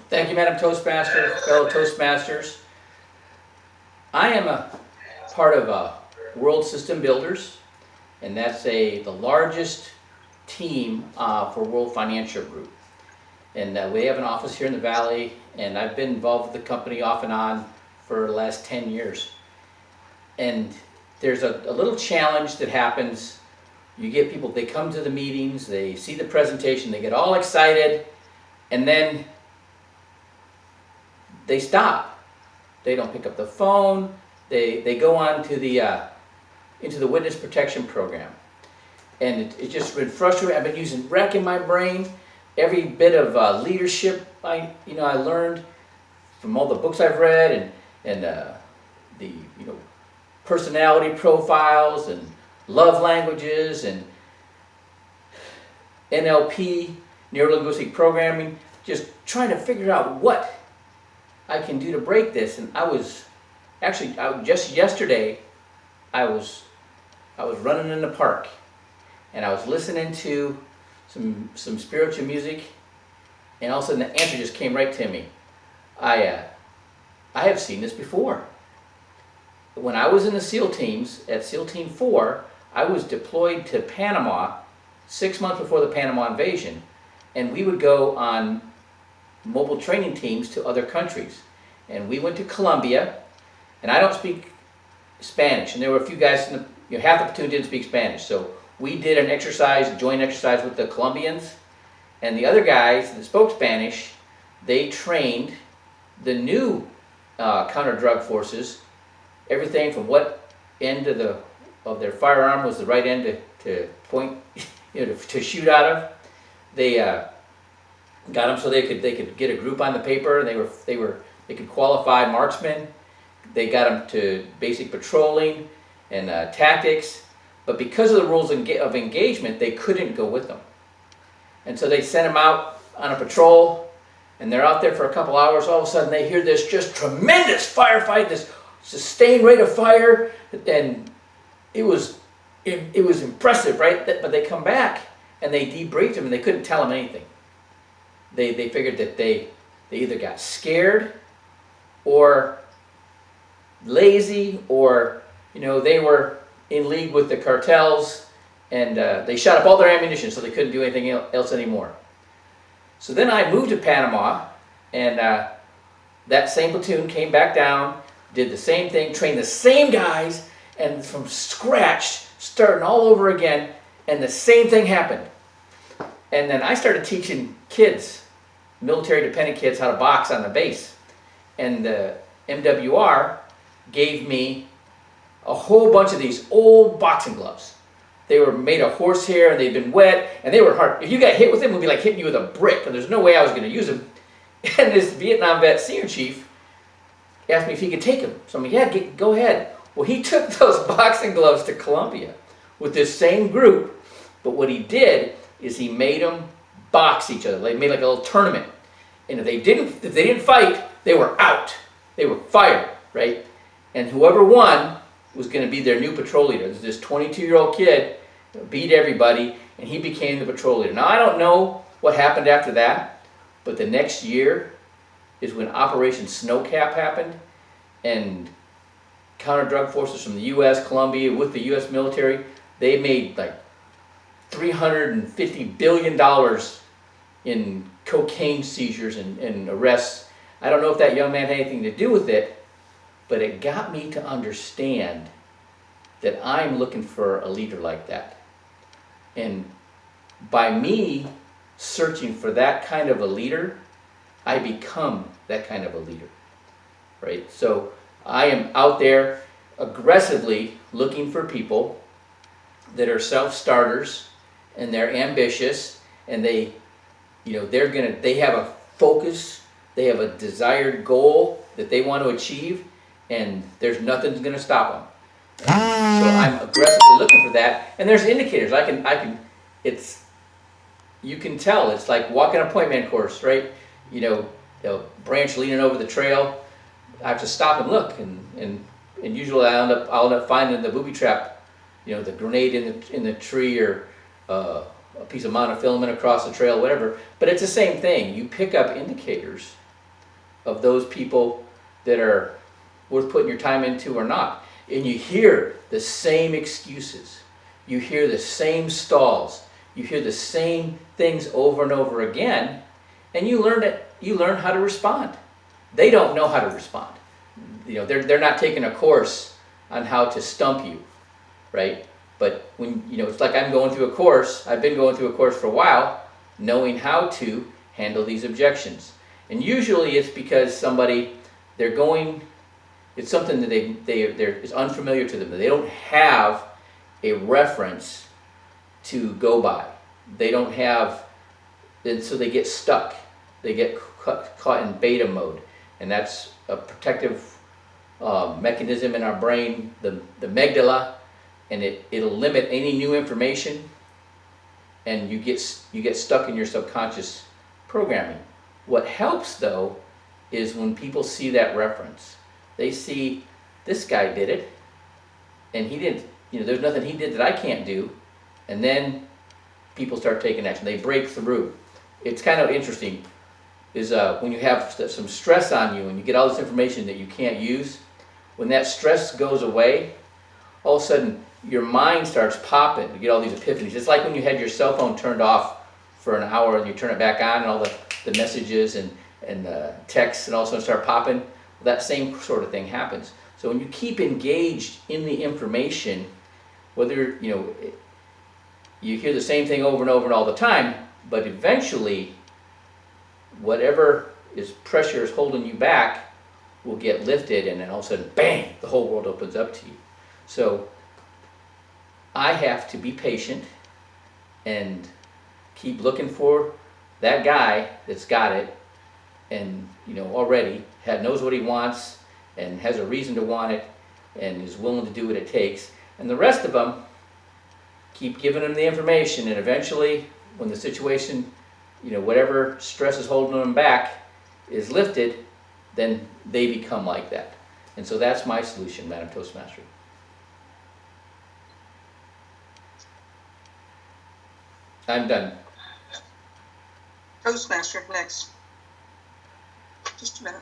Thank you, Madam Toastmaster, fellow Toastmasters. I am a part of World System Builders, and that's the largest team for World Financial Group. And we have an office here in the Valley, and I've been involved with the company off and on for the last 10 years. And there's a little challenge that happens. You get people, they come to the meetings, they see the presentation, they get all excited, and then they stop. They don't pick up the phone. They go on to into the witness protection program. And it's just been frustrating. I've been using racking my brain. Every bit of leadership I learned from all the books I've read and the personality profiles and love languages and NLP, neuro-linguistic programming, just trying to figure out what I can do to break this. And I was just yesterday, I was running in the park, and I was listening to some spiritual music, and all of a sudden the answer just came right to me. I have seen this before. When I was in the SEAL teams, at SEAL Team 4, I was deployed to Panama 6 months before the Panama invasion, and we would go on mobile training teams to other countries. And we went to Colombia, and I don't speak Spanish, and there were a few guys, half the platoon didn't speak Spanish, so we did an exercise, a joint exercise with the Colombians, and the other guys that spoke Spanish, they trained the new counter-drug forces, everything from what end of their firearm was the right end to point, to shoot out of. They got them so they could get a group on the paper, and they could qualify marksmen. They got them to basic patrolling and tactics, but because of the rules of engagement, they couldn't go with them. And so they sent them out on a patrol, and they're out there for a couple hours. All of a sudden, they hear this just tremendous firefight, this sustained rate of fire, and it was impressive, right? But they come back and they debriefed them, and they couldn't tell them anything. They figured that they either got scared or lazy, or they were in league with the cartels, and they shot up all their ammunition, so they couldn't do anything else anymore. So then I moved to Panama, and that same platoon came back down, did the same thing, trained the same guys, and from scratch, starting all over again, and the same thing happened. And then I started teaching kids, military-dependent kids, how to box on the base. And the MWR gave me a whole bunch of these old boxing gloves. They were made of horsehair, and they'd been wet, and they were hard. If you got hit with them, it would be like hitting you with a brick, and there's no way I was going to use them. And this Vietnam vet senior chief asked me if he could take them. So I'm like, yeah, go ahead. Well, he took those boxing gloves to Colombia with this same group, but what he did is he made them box each other. They made like a little tournament. And if they didn't fight, they were out. They were fired, right? And whoever won was going to be their new patrol leader. This 22-year-old kid beat everybody, and he became the patrol leader. Now, I don't know what happened after that, but the next year is when Operation Snowcap happened, and counter-drug forces from the U.S., Colombia, with the U.S. military, they made like $350 billion in cocaine seizures and arrests. I don't know if that young man had anything to do with it, but it got me to understand that I'm looking for a leader like that. And by me searching for that kind of a leader, I become that kind of a leader, right? So I am out there aggressively looking for people that are self-starters, and they're ambitious, and they have a focus, they have a desired goal that they want to achieve, and there's nothing's going to stop them. And so I'm aggressively looking for that, and there's indicators. You can tell. It's like walking a point man course, right? The branch leaning over the trail. I have to stop and look, and usually I'll end up finding the booby trap, the grenade in the tree, or a piece of monofilament across the trail, whatever. But it's the same thing. You pick up indicators of those people that are worth putting your time into or not. And you hear the same excuses. You hear the same stalls. You hear the same things over and over again, and you learn how to respond. They don't know how to respond. They're not taking a course on how to stump you, right? But when it's like I've been going through a course for a while, knowing how to handle these objections. And usually it's because it's something that is unfamiliar to them. They don't have a reference to go by. They don't have, and so they get stuck. They get caught in beta mode, and that's a protective mechanism in our brain, the amygdala, and it'll limit any new information, and you get stuck in your subconscious programming. What helps though is when people see that reference. They see this guy did it, and he didn't. There's nothing he did that I can't do, and then people start taking action. They break through. It's kind of interesting. Is when you have some stress on you and you get all this information that you can't use. When that stress goes away, all of a sudden your mind starts popping. You get all these epiphanies. It's like when you had your cell phone turned off for an hour and you turn it back on, and all the messages and texts and all of a sudden start popping. That same sort of thing happens. So when you keep engaged in the information, whether you hear the same thing over and over and all the time, but eventually whatever pressure is holding you back will get lifted, and then all of a sudden, bang, the whole world opens up to you. So I have to be patient and keep looking for that guy that's got it, and already knows what he wants and has a reason to want it and is willing to do what it takes. And the rest of them, keep giving them the information, and eventually when the situation, whatever stress is holding them back is lifted, then they become like that. And so that's my solution, Madam Toastmaster. I'm done. Toastmaster next. Just a minute.